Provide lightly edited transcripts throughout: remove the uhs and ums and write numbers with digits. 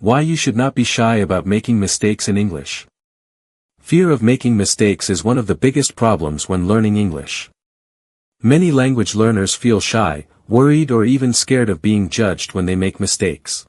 Why you should not be shy about making mistakes in English. Fear of making mistakes is one of the biggest problems when learning English. Many language learners feel shy, worried or even scared of being judged when they make mistakes.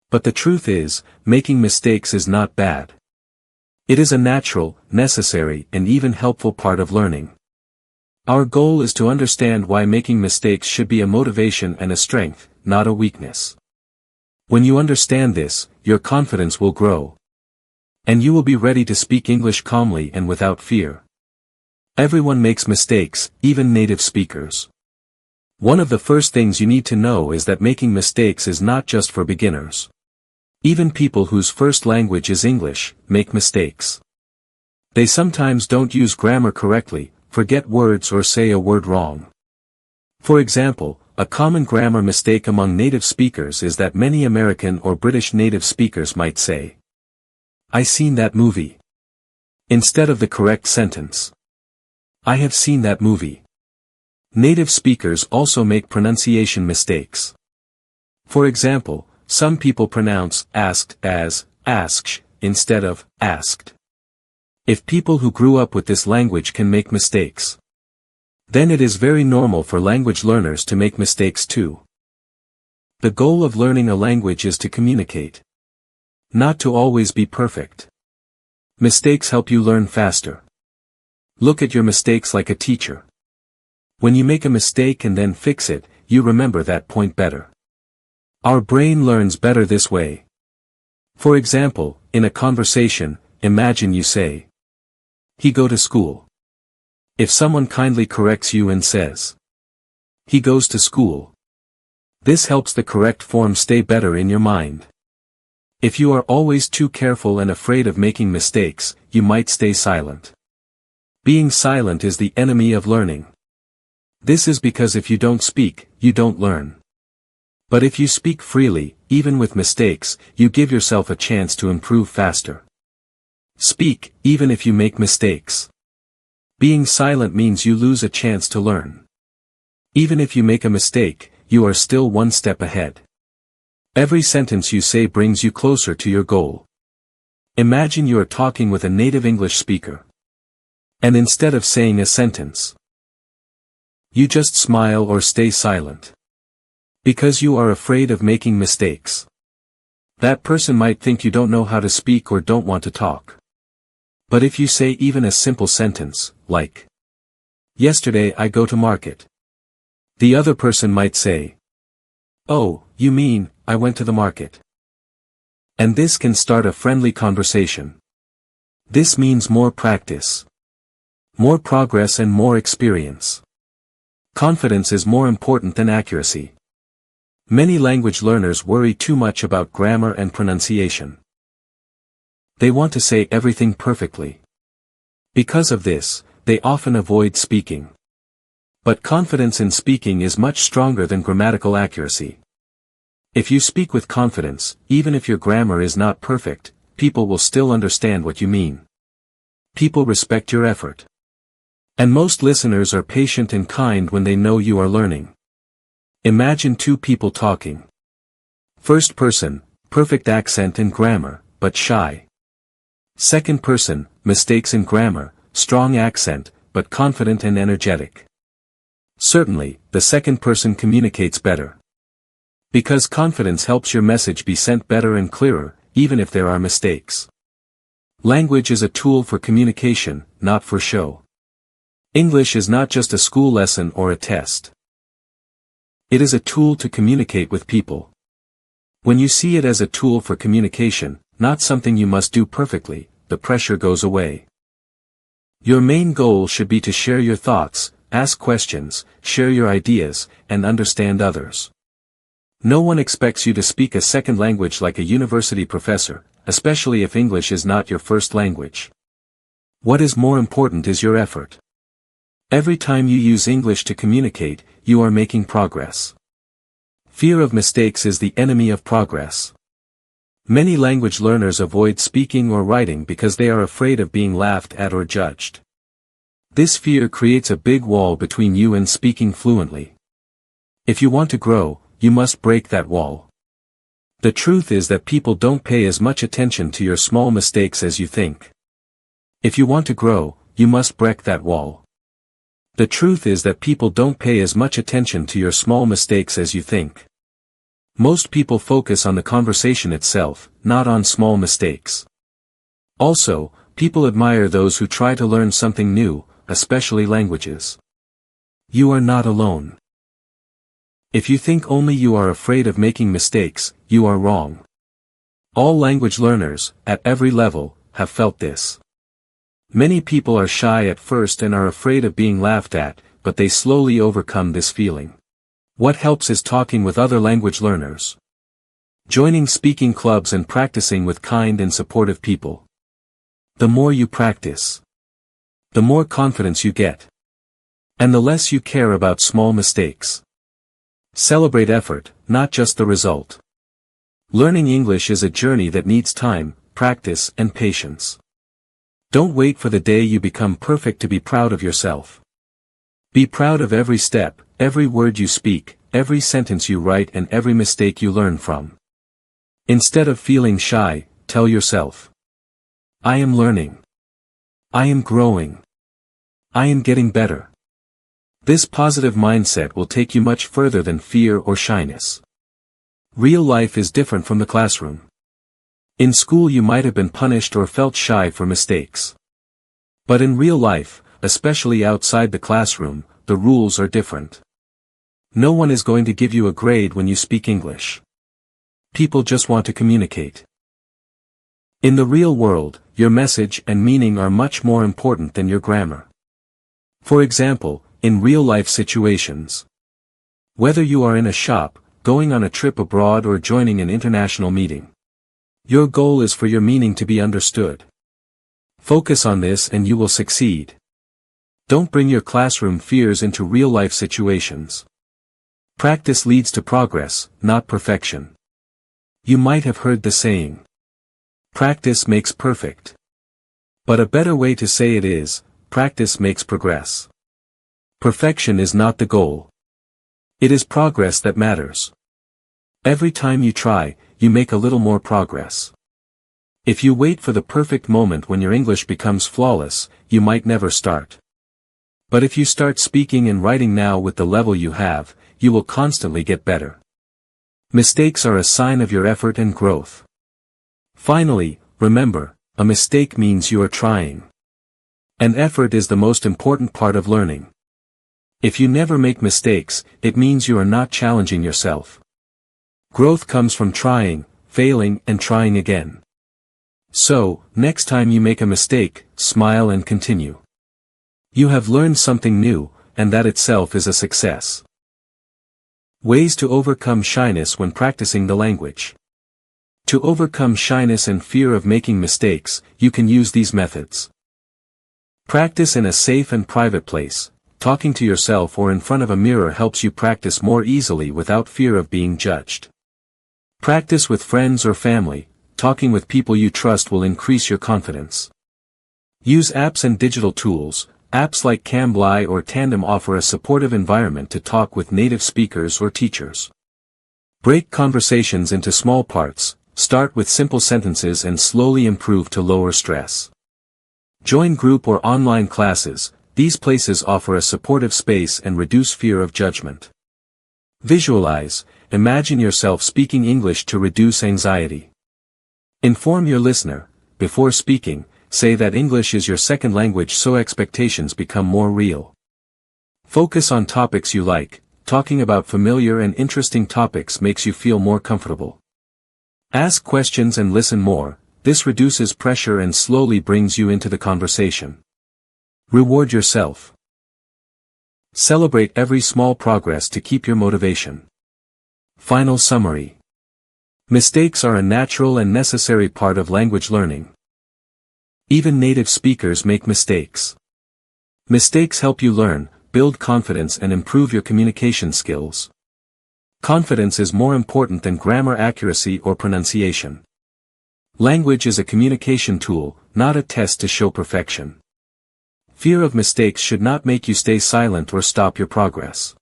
But the truth is, making mistakes is not bad. It is a natural, necessary, and even helpful part of learning. Our goal is to understand why making mistakes should be a motivation and a strength, not a weakness. When you understand this, your confidence will grow. And you will be ready to speak English calmly and without fear. Everyone makes mistakes, even native speakers. One of the first things you need to know is that making mistakes is not just for beginners. Even people whose first language is English, make mistakes. They sometimes don't use grammar correctly, forget words or say a word wrong. For example, a common grammar mistake among native speakers is that many American or British native speakers might say, "I seen that movie," instead of the correct sentence. "I have seen that movie." Native speakers also make pronunciation mistakes. For example, some people pronounce asked as asksh instead of asked. If people who grew up with this language can make mistakes, then it is very normal for language learners to make mistakes too. The goal of learning a language is to communicate, not to always be perfect. Mistakes help you learn faster. Look at your mistakes like a teacher. When you make a mistake and then fix it, you remember that point better. Our brain learns better this way. For example, in a conversation, imagine you say, "He go to school." If someone kindly corrects you and says, "He goes to school," this helps the correct form stay better in your mind. If you are always too careful and afraid of making mistakes, you might stay silent. Being silent is the enemy of learning. This is because if you don't speak, you don't learn. But if you speak freely, even with mistakes, you give yourself a chance to improve faster. Speak, even if you make mistakes. Being silent means you lose a chance to learn. Even if you make a mistake, you are still one step ahead. Every sentence you say brings you closer to your goal. Imagine you are talking with a native English speaker. And instead of saying a sentence, you just smile or stay silent. Because you are afraid of making mistakes. That person might think you don't know how to speak or don't want to talk. But if you say even a simple sentence, like, "Yesterday I go to market," the other person might say, "Oh, you mean, I went to the market." And this can start a friendly conversation. This means more practice, more progress and more experience. Confidence is more important than accuracy. Many language learners worry too much about grammar and pronunciation. They want to say everything perfectly. Because of this, they often avoid speaking. But confidence in speaking is much stronger than grammatical accuracy. If you speak with confidence, even if your grammar is not perfect, people will still understand what you mean. People respect your effort. And most listeners are patient and kind when they know you are learning. Imagine two people talking. First person, perfect accent and grammar, but shy. Second person, mistakes in grammar, strong accent, but confident and energetic. Certainly, the second person communicates better. Because confidence helps your message be sent better and clearer, even if there are mistakes. Language is a tool for communication, not for show. English is not just a school lesson or a test. It is a tool to communicate with people. When you see it as a tool for communication, not something you must do perfectly, the pressure goes away. Your main goal should be to share your thoughts, ask questions, share your ideas, and understand others. No one expects you to speak a second language like a university professor, especially if English is not your first language. What is more important is your effort. Every time you use English to communicate, you are making progress. Fear of mistakes is the enemy of progress. Many language learners avoid speaking or writing because they are afraid of being laughed at or judged. This fear creates a big wall between you and speaking fluently. If you want to grow, you must break that wall. The truth is that people don't pay as much attention to your small mistakes as you think. If you want to grow, you must break that wall. The truth is that people don't pay as much attention to your small mistakes as you think. Most people focus on the conversation itself, not on small mistakes. Also, people admire those who try to learn something new, especially languages. You are not alone. If you think only you are afraid of making mistakes, you are wrong. All language learners, at every level, have felt this. Many people are shy at first and are afraid of being laughed at, but they slowly overcome this feeling. What helps is talking with other language learners. Joining speaking clubs and practicing with kind and supportive people. The more you practice, the more confidence you get. And the less you care about small mistakes. Celebrate effort, not just the result. Learning English is a journey that needs time, practice, and patience. Don't wait for the day you become perfect to be proud of yourself. Be proud of every step, every word you speak, every sentence you write, and every mistake you learn from. Instead of feeling shy, tell yourself, I am learning. I am growing. I am getting better. This positive mindset will take you much further than fear or shyness. Real life is different from the classroom. In school you might have been punished or felt shy for mistakes. But in real life, especially outside the classroom, the rules are different. No one is going to give you a grade when you speak English. People just want to communicate. In the real world, your message and meaning are much more important than your grammar. For example, in real-life situations. Whether you are in a shop, going on a trip abroad, or joining an international meeting. Your goal is for your meaning to be understood. Focus on this and you will succeed. Don't bring your classroom fears into real-life situations. Practice leads to progress, not perfection. You might have heard the saying, practice makes perfect. But a better way to say it is, practice makes progress. Perfection is not the goal. It is progress that matters. Every time you try, you make a little more progress. If you wait for the perfect moment when your English becomes flawless, you might never start. But if you start speaking and writing now with the level you have, you will constantly get better. Mistakes are a sign of your effort and growth. Finally, remember, a mistake means you are trying. And effort is the most important part of learning. If you never make mistakes, it means you are not challenging yourself. Growth comes from trying, failing, and trying again. So, next time you make a mistake, smile and continue. You have learned something new, and that itself is a success. Ways to overcome shyness when practicing the language. To overcome shyness and fear of making mistakes, you can use these methods. Practice in a safe and private place. Talking to yourself or in front of a mirror helps you practice more easily without fear of being judged. Practice with friends or family. Talking with people you trust will increase your confidence. Use apps and digital tools. Apps like Cambly or Tandem offer a supportive environment to talk with native speakers or teachers. Break conversations into small parts. Start with simple sentences and slowly improve to lower stress. Join group or online classes. These places offer a supportive space and reduce fear of judgment. Visualize. Imagine yourself speaking English to reduce anxiety. Inform your listener. Before speaking, say that English is your second language so expectations become more real. Focus on topics you like. Talking about familiar and interesting topics makes you feel more comfortable. Ask questions and listen more. This reduces pressure and slowly brings you into the conversation. Reward yourself. Celebrate every small progress to keep your motivation. Final summary. Mistakes are a natural and necessary part of language learning. Even native speakers make mistakes. Mistakes help you learn, build confidence and improve your communication skills. Confidence is more important than grammar accuracy or pronunciation. Language is a communication tool, not a test to show perfection. Fear of mistakes should not make you stay silent or stop your progress.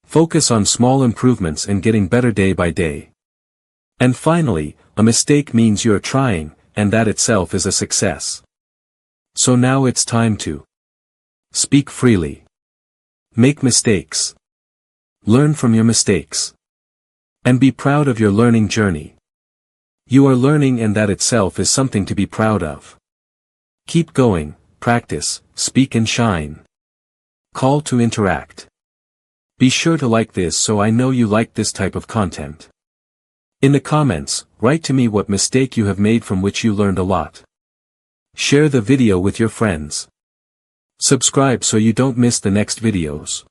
Focus on small improvements and getting better day by day. And finally, a mistake means you're trying, and that itself is a success. So now it's time to speak freely. Make mistakes. Learn from your mistakes. And be proud of your learning journey. You are learning, and that itself is something to be proud of. Keep going, practice, speak and shine. Call to interact. Be sure to like this so I know you like this type of content. In the comments, write to me what mistake you have made from which you learned a lot. Share the video with your friends. Subscribe so you don't miss the next videos.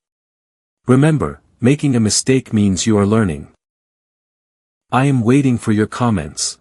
Remember, making a mistake means you are learning. I am waiting for your comments.